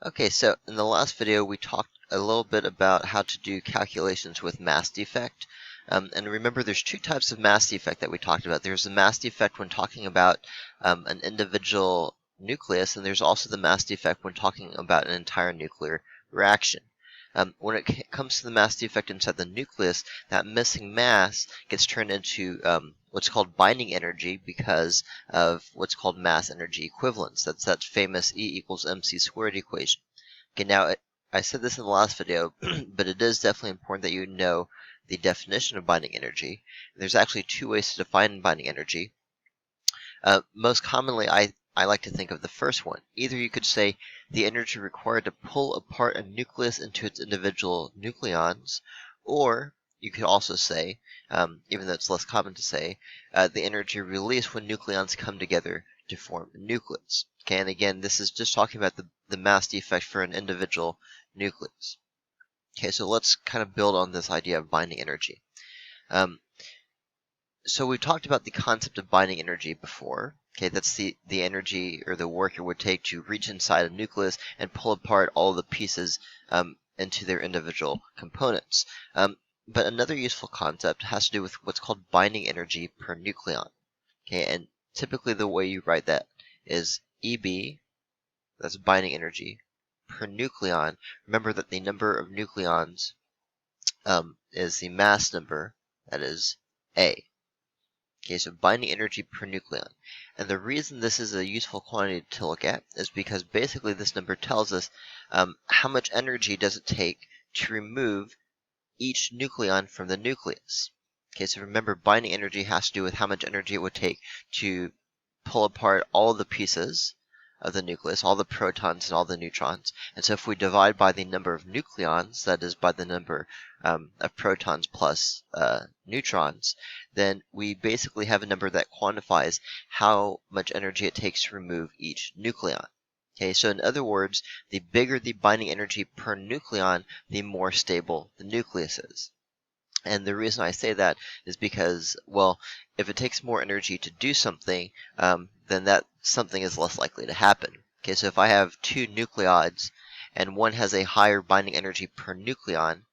Okay, so in the last video we talked a little bit about how to do calculations with mass defect. And remember there's two types of mass defect that we talked about. There's the mass defect when talking about an individual nucleus, and there's also the mass defect when talking about an entire nuclear reaction. When it comes to the mass defect inside the nucleus, that missing mass gets turned into what's called binding energy because of what's called mass energy equivalence. That's that famous E equals mc squared equation. Okay, now I said this in the last video, but it is definitely important that you know the definition of binding energy. There's actually two ways to define binding energy. Most commonly, I like to think of the first one. Either you could say the energy required to pull apart a nucleus into its individual nucleons, or you could also say, even though it's less common to say, the energy released when nucleons come together to form a nucleus. Okay, and again, this is just talking about the mass defect for an individual nucleus. Okay, so let's kind of build on this idea of binding energy. So we talked about the concept of binding energy before. Okay, that's the energy or the work it would take to reach inside a nucleus and pull apart all the pieces into their individual components. But another useful concept has to do with what's called binding energy per nucleon. Okay, and typically the way you write that is EB, that's binding energy, per nucleon. Remember that the number of nucleons is the mass number, that is A. Okay, so binding energy per nucleon. And the reason this is a useful quantity to look at is because basically this number tells us how much energy does it take to remove each nucleon from the nucleus. Okay, so remember binding energy has to do with how much energy it would take to pull apart all the pieces of the nucleus, all the protons and all the neutrons. And so if we divide by the number of nucleons, that is by the number of protons plus neutrons, then we basically have a number that quantifies how much energy it takes to remove each nucleon. Okay, so in other words, the bigger the binding energy per nucleon, the more stable the nucleus is. And the reason I say that is because, well, if it takes more energy to do something, then that something is less likely to happen. Okay, so if I have two nucleides and one has a higher binding energy per nucleon,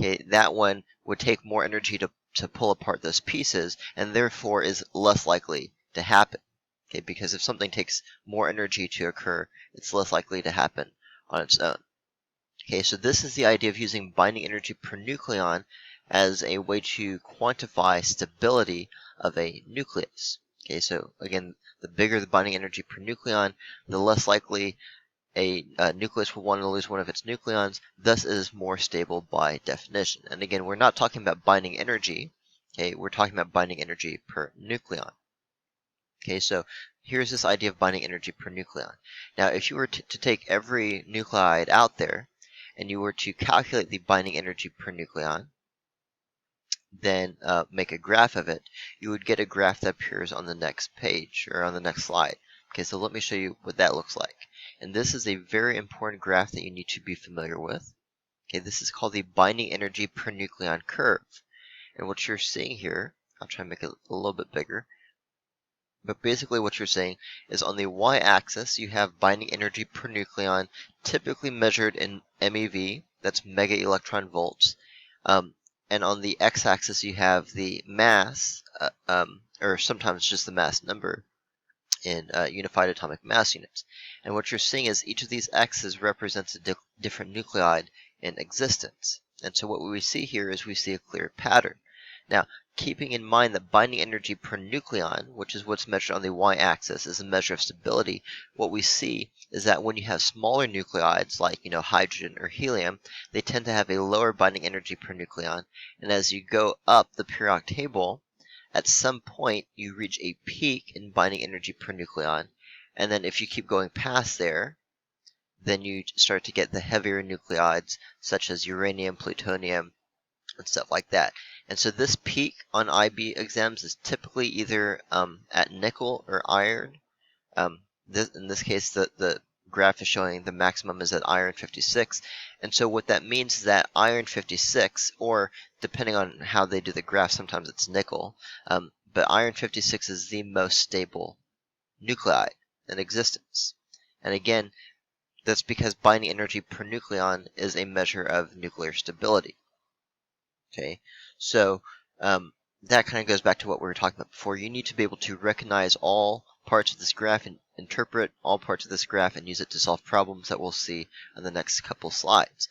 okay, that one would take more energy to pull apart those pieces and therefore is less likely to happen. Okay, because if something takes more energy to occur, it's less likely to happen on its own. Okay, so this is the idea of using binding energy per nucleon as a way to quantify stability of a nucleus. Okay, so again, the bigger the binding energy per nucleon, the less likely a nucleus will want to lose one of its nucleons, thus it is more stable by definition. And again, we're not talking about binding energy, okay, we're talking about binding energy per nucleon. Okay, so here's this idea of binding energy per nucleon. Now, if you were to take every nuclide out there, and you were to calculate the binding energy per nucleon, then make a graph of it, you would get a graph that appears on the next page or on the next slide. Okay, so let me show you what that looks like. And this is a very important graph that you need to be familiar with. Okay, this is called the binding energy per nucleon curve. And what you're seeing here, I'll try and make it a little bit bigger. But basically what you're saying is on the y-axis you have binding energy per nucleon, typically measured in MeV, that's mega electron volts. And on the x-axis you have the mass, or sometimes just the mass number in unified atomic mass units. And what you're seeing is each of these x's represents a different nuclide in existence. And so what we see here is we see a clear pattern. Now, keeping in mind that binding energy per nucleon, which is what's measured on the y-axis, is a measure of stability, what we see is that when you have smaller nuclides, like hydrogen or helium, they tend to have a lower binding energy per nucleon. And as you go up the periodic table, at some point you reach a peak in binding energy per nucleon. And then if you keep going past there, then you start to get the heavier nuclides, such as uranium, plutonium, and stuff like that. And so this peak on IB exams is typically either at nickel or iron. In this case, the graph is showing the maximum is at iron 56. And so what that means is that iron 56, or depending on how they do the graph, sometimes it's nickel, but iron 56 is the most stable nuclide in existence. And again, That's because binding energy per nucleon is a measure of nuclear stability. Okay, so that kind of goes back to what we were talking about before. You need to be able to recognize all parts of this graph and interpret all parts of this graph and use it to solve problems that we'll see on the next couple slides.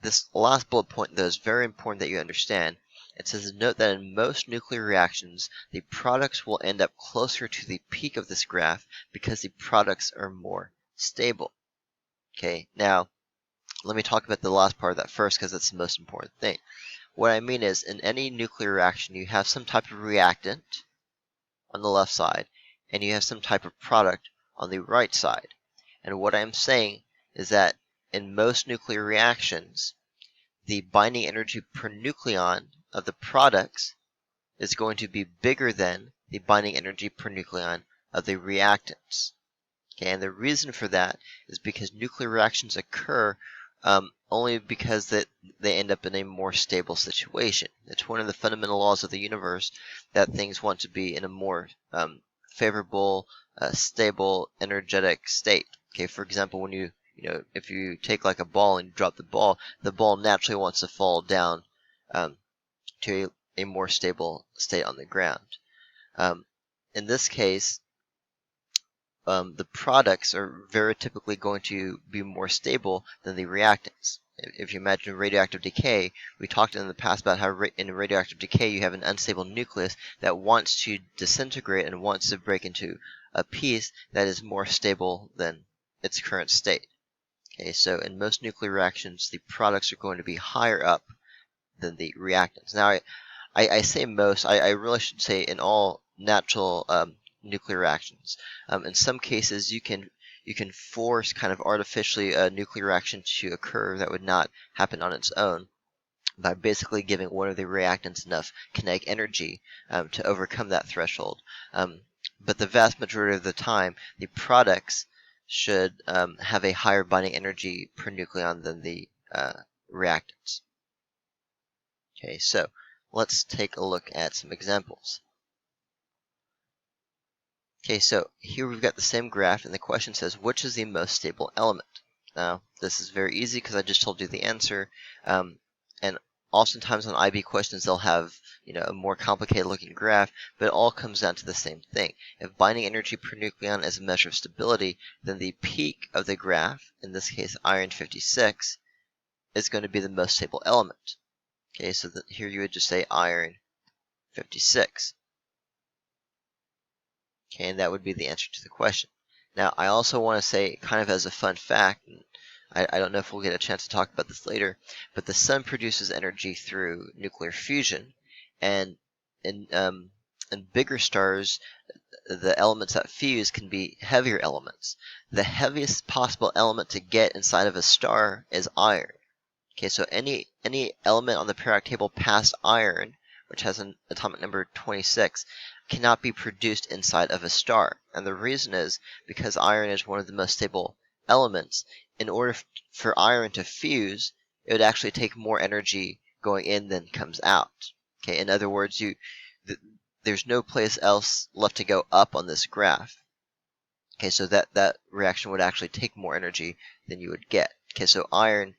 This last bullet point, though, is very important that you understand. It says, note that in most nuclear reactions, the products will end up closer to the peak of this graph because the products are more stable. Okay, now let me talk about the last part of that first because that's the most important thing. What I mean is, in any nuclear reaction, you have some type of reactant on the left side, and you have some type of product on the right side. And what I'm saying is that in most nuclear reactions, the binding energy per nucleon of the products is going to be bigger than the binding energy per nucleon of the reactants. Okay, and the reason for that is because nuclear reactions occur only because they end up in a more stable situation. It's one of the fundamental laws of the universe that things want to be in a more favorable, stable, energetic state. Okay, for example, when if you take like a ball and you drop the ball naturally wants to fall down to a more stable state on the ground. In this case, the products are very typically going to be more stable than the reactants. If you imagine radioactive decay, we talked in the past about how in radioactive decay you have an unstable nucleus that wants to disintegrate and wants to break into a piece that is more stable than its current state. Okay, so in most nuclear reactions, the products are going to be higher up than the reactants. Now, I say most, I really should say in all natural nuclear reactions. In some cases, you can force kind of artificially a nuclear reaction to occur that would not happen on its own by basically giving one of the reactants enough kinetic energy to overcome that threshold. But the vast majority of the time, the products should have a higher binding energy per nucleon than the reactants. Okay, so let's take a look at some examples. Okay, so here we've got the same graph, and the question says, which is the most stable element? Now, this is very easy because I just told you the answer. And oftentimes on IB questions, they'll have a more complicated looking graph, but it all comes down to the same thing. If binding energy per nucleon is a measure of stability, then the peak of the graph, in this case iron 56, is going to be the most stable element. Okay, so here you would just say iron 56. Okay, and that would be the answer to the question. Now, I also want to say, kind of as a fun fact, and I don't know if we'll get a chance to talk about this later, but the sun produces energy through nuclear fusion, and in bigger stars, the elements that fuse can be heavier elements. The heaviest possible element to get inside of a star is iron. Okay, so any element on the periodic table past iron, which has an atomic number 26, cannot be produced inside of a star. And the reason is because iron is one of the most stable elements. In order for iron to fuse, it would actually take more energy going in than comes out. Okay, in other words, there's no place else left to go up on this graph. Okay, so that reaction would actually take more energy than you would get. Okay, so iron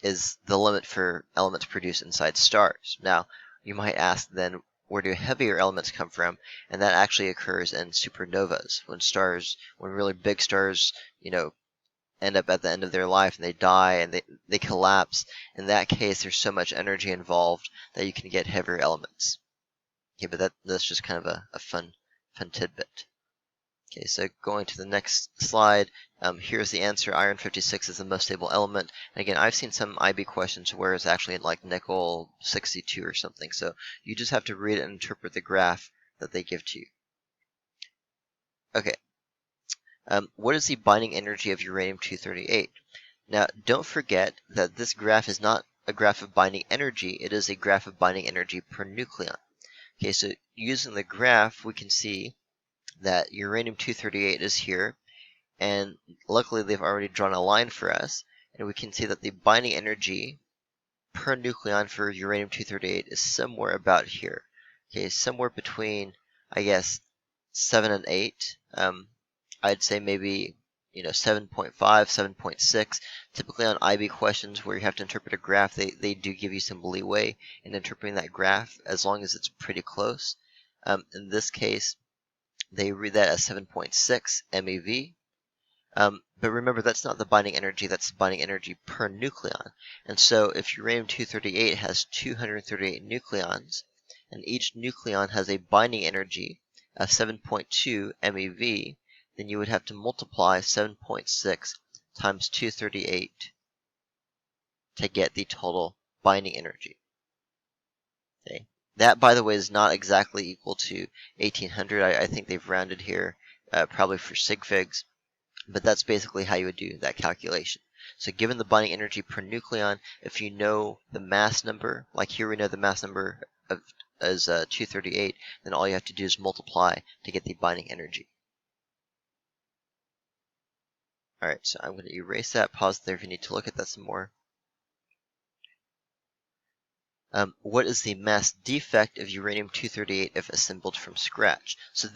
is the limit for elements produced inside stars. Now, you might ask then, where do heavier elements come from? And that actually occurs in supernovas, when really big stars, end up at the end of their life and they die and they collapse. In that case, there's so much energy involved that you can get heavier elements. Okay, but that's just kind of a fun tidbit. Okay, so going to the next slide, here's the answer. Iron 56 is the most stable element. And again, I've seen some IB questions where it's actually like nickel 62 or something. So you just have to read and interpret the graph that they give to you. Okay, what is the binding energy of uranium-238? Now, don't forget that this graph is not a graph of binding energy. It is a graph of binding energy per nucleon. Okay, so using the graph, we can see that uranium-238 is here, and luckily they've already drawn a line for us, and we can see that the binding energy per nucleon for uranium-238 is somewhere about here. Okay, somewhere between, I guess, 7 and 8. I'd say maybe, 7.5, 7.6. Typically on IB questions where you have to interpret a graph, they do give you some leeway in interpreting that graph as long as it's pretty close. In this case, they read that as 7.6 MeV. But remember, that's not the binding energy, that's the binding energy per nucleon. And so if uranium-238 has 238 nucleons, and each nucleon has a binding energy of 7.2 MeV, then you would have to multiply 7.6 times 238 to get the total binding energy. Okay. That, by the way, is not exactly equal to 1800. I think they've rounded here, probably for sig figs, but that's basically how you would do that calculation. So given the binding energy per nucleon, if you know the mass number, like here we know the mass number as 238, then all you have to do is multiply to get the binding energy. Alright, so I'm going to erase that, pause there if you need to look at that some more. What is the mass defect of uranium-238 if assembled from scratch? So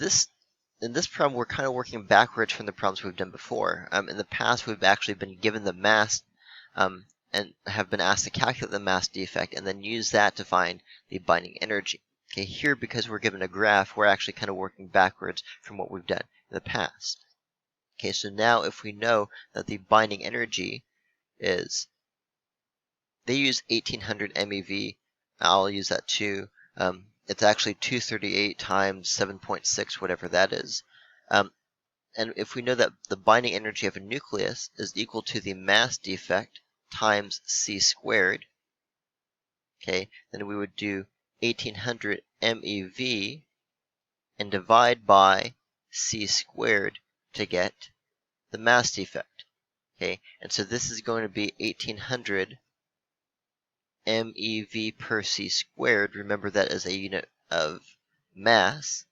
in this problem, we're kind of working backwards from the problems we've done before. In the past, we've actually been given the mass and have been asked to calculate the mass defect and then use that to find the binding energy. Okay, here, because we're given a graph, we're actually kind of working backwards from what we've done in the past. Okay, so now if we know that the binding energy is, they use 1800 MeV, I'll use that too. It's actually 238 times 7.6, whatever that is. And if we know that the binding energy of a nucleus is equal to the mass defect times c squared, okay, then we would do 1800 MeV and divide by c squared to get the mass defect. Okay, and so this is going to be 1800 MeV per c squared. Remember that as a unit of mass.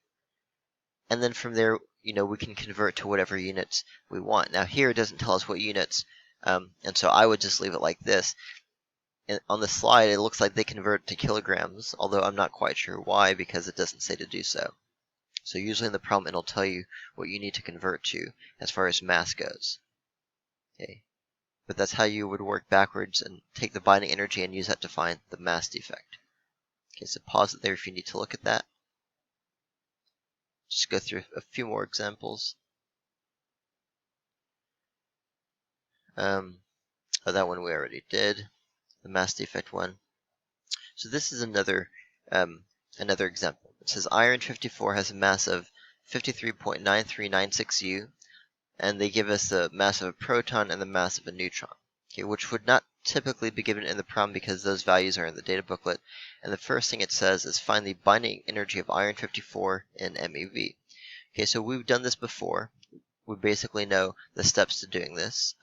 And then from there, we can convert to whatever units we want. Now here it doesn't tell us what units, and so I would just leave it like this. And on the slide, it looks like they convert to kilograms, although I'm not quite sure why, because it doesn't say to do so. So usually in the problem, it'll tell you what you need to convert to as far as mass goes. Okay, but that's how you would work backwards and take the binding energy and use that to find the mass defect. Okay, so pause it there if you need to look at that. Just go through a few more examples. Oh, that one we already did, the mass defect one. So this is another example. It says iron-54 has a mass of 53.9396 U, and they give us the mass of a proton and the mass of a neutron, okay, which would not typically be given in the problem because those values are in the data booklet. And the first thing it says is find the binding energy of iron-54 in MeV. Okay, so we've done this before. We basically know the steps to doing this.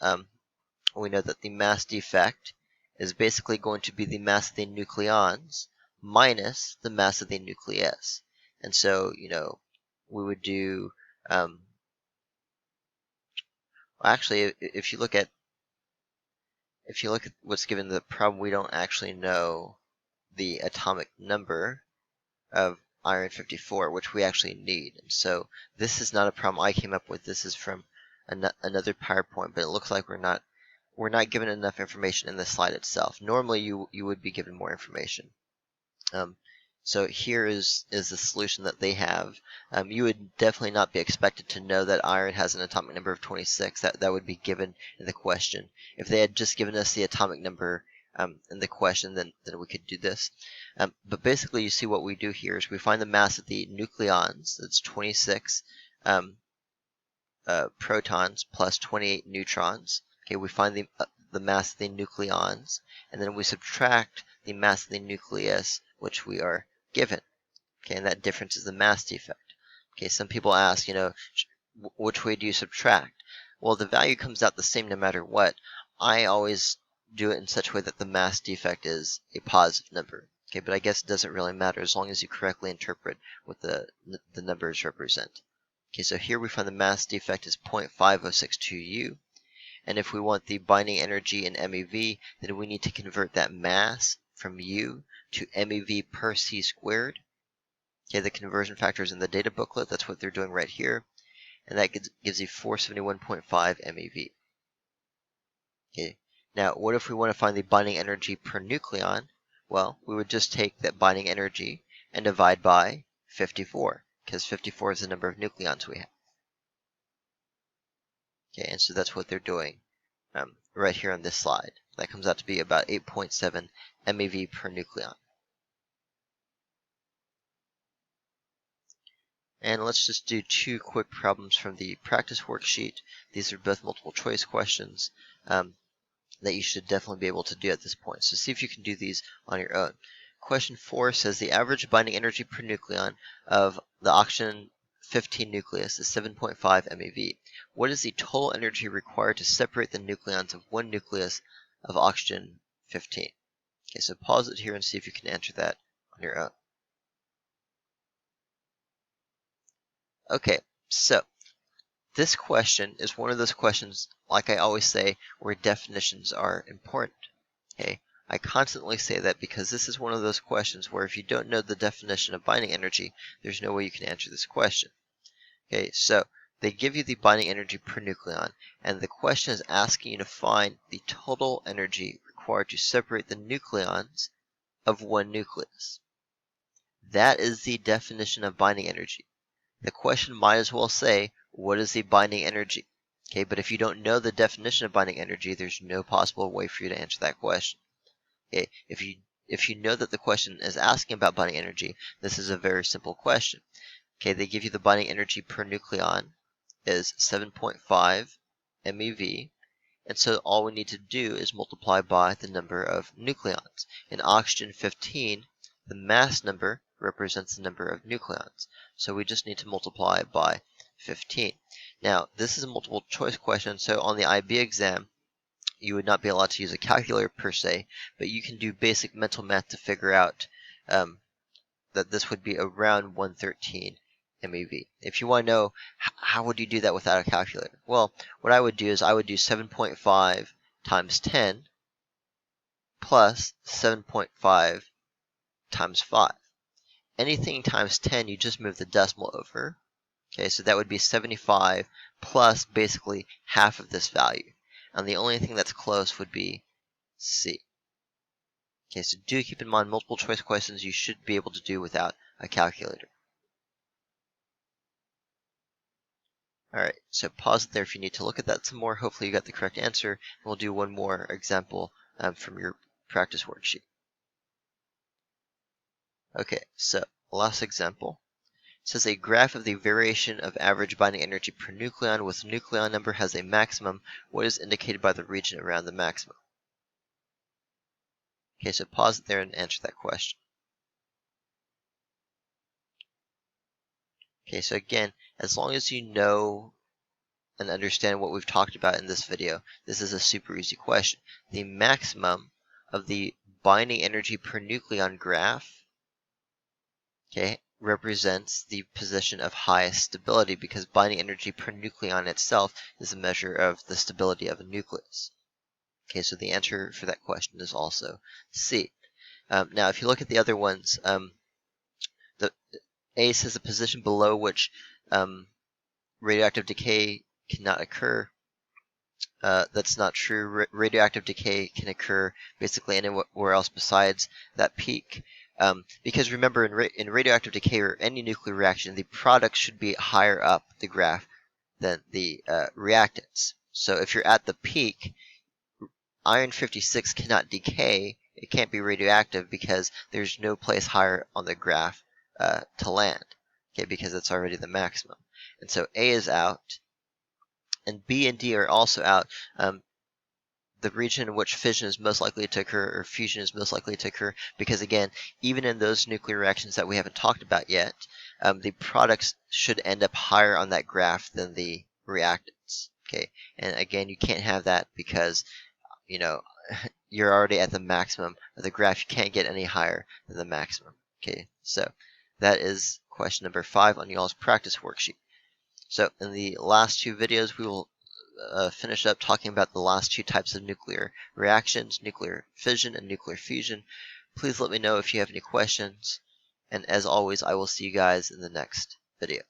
We know that the mass defect is basically going to be the mass of the nucleons minus the mass of the nucleus. And so, we would do, actually, if you look at what's given in the problem, we don't actually know the atomic number of iron-54, which we actually need. And so this is not a problem I came up with. This is from another PowerPoint, but it looks like we're not given enough information in the slide itself. Normally, you would be given more information. So here is the solution that they have. You would definitely not be expected to know that iron has an atomic number of 26. That would be given in the question. If they had just given us the atomic number in the question, then we could do this. But basically, you see what we do here is we find the mass of the nucleons. That's 26 protons plus 28 neutrons. Okay, we find the mass of the nucleons, and then we subtract the mass of the nucleus, which we are given. Okay, and that difference is the mass defect. Okay, some people ask, which way do you subtract? Well, the value comes out the same no matter what. I always do it in such a way that the mass defect is a positive number. Okay, but I guess it doesn't really matter as long as you correctly interpret what the numbers represent. Okay, so here we find the mass defect is 0.5062 U. And if we want the binding energy in MeV, then we need to convert that mass from U to MeV per c squared. Okay, the conversion factor is in the data booklet. That's what they're doing right here. and that gives you 471.5 MeV. Okay. Now, what if we want to find the binding energy per nucleon? Well, we would just take that binding energy and divide by 54, because 54 is the number of nucleons we have. Okay, and so that's what they're doing right here on this slide. That comes out to be about 8.7 MeV per nucleon. And let's just do two quick problems from the practice worksheet. These are both multiple choice questions that you should definitely be able to do at this point. So see if you can do these on your own. Question 4 says the average binding energy per nucleon of the oxygen 15 nucleus is 7.5 MeV. What is the total energy required to separate the nucleons of one nucleus of oxygen 15? Okay, so pause it here and see if you can answer that on your own. Okay, so this question is one of those questions, like I always say, where definitions are important. Okay, I constantly say that because this is one of those questions where if you don't know the definition of binding energy, there's no way you can answer this question. Okay, so they give you the binding energy per nucleon, and the question is asking you to find the total energy required to separate the nucleons of one nucleus. That is the definition of binding energy. The question might as well say, what is the binding energy? Okay, but if you don't know the definition of binding energy, there's no possible way for you to answer that question. Okay, if you know that the question is asking about binding energy, this is a very simple question. Okay, they give you the binding energy per nucleon is 7.5 MeV, and so all we need to do is multiply by the number of nucleons. In oxygen 15, the mass number represents the number of nucleons, so we just need to multiply by 15. Now, this is a multiple choice question, so on the IB exam, you would not be allowed to use a calculator per se, but you can do basic mental math to figure out that this would be around 113 MeV. If you want to know how would you do that without a calculator? Well, what I would do is I would do 7.5 times 10 plus 7.5 times 5. Anything times 10, you just move the decimal over. Okay, so that would be 75 plus basically half of this value. And the only thing that's close would be C. Okay, so do keep in mind multiple choice questions you should be able to do without a calculator. Alright, so pause it there if you need to look at that some more. Hopefully you got the correct answer. And we'll do one more example from your practice worksheet. Okay, so last example. It says a graph of the variation of average binding energy per nucleon with nucleon number has a maximum. What is indicated by the region around the maximum? Okay, so pause it there and answer that question. Okay, so again, as long as you know and understand what we've talked about in this video, this is a super easy question. The maximum of the binding energy per nucleon graph, okay, represents the position of highest stability because binding energy per nucleon itself is a measure of the stability of a nucleus. Okay, so the answer for that question is also C. Now, if you look at the other ones, the A says a position below which radioactive decay cannot occur. That's not true. Radioactive decay can occur basically anywhere else besides that peak. Because remember, in radioactive decay or any nuclear reaction, the product should be higher up the graph than the reactants. So if you're at the peak, iron 56 cannot decay. It can't be radioactive because there's no place higher on the graph to land, okay, because it's already the maximum. And so A is out, and B and D are also out. The region in which fission is most likely to occur or fusion is most likely to occur because, again, even in those nuclear reactions that we haven't talked about yet, the products should end up higher on that graph than the reactants. Okay, and again, you can't have that because you're already at the maximum of the graph. You can't get any higher than the maximum. Okay, so that is question number 5 on y'all's practice worksheet. So in the last 2 videos, we will finish up talking about the last 2 types of nuclear reactions, nuclear fission and nuclear fusion. Please let me know if you have any questions, and as always, I will see you guys in the next video.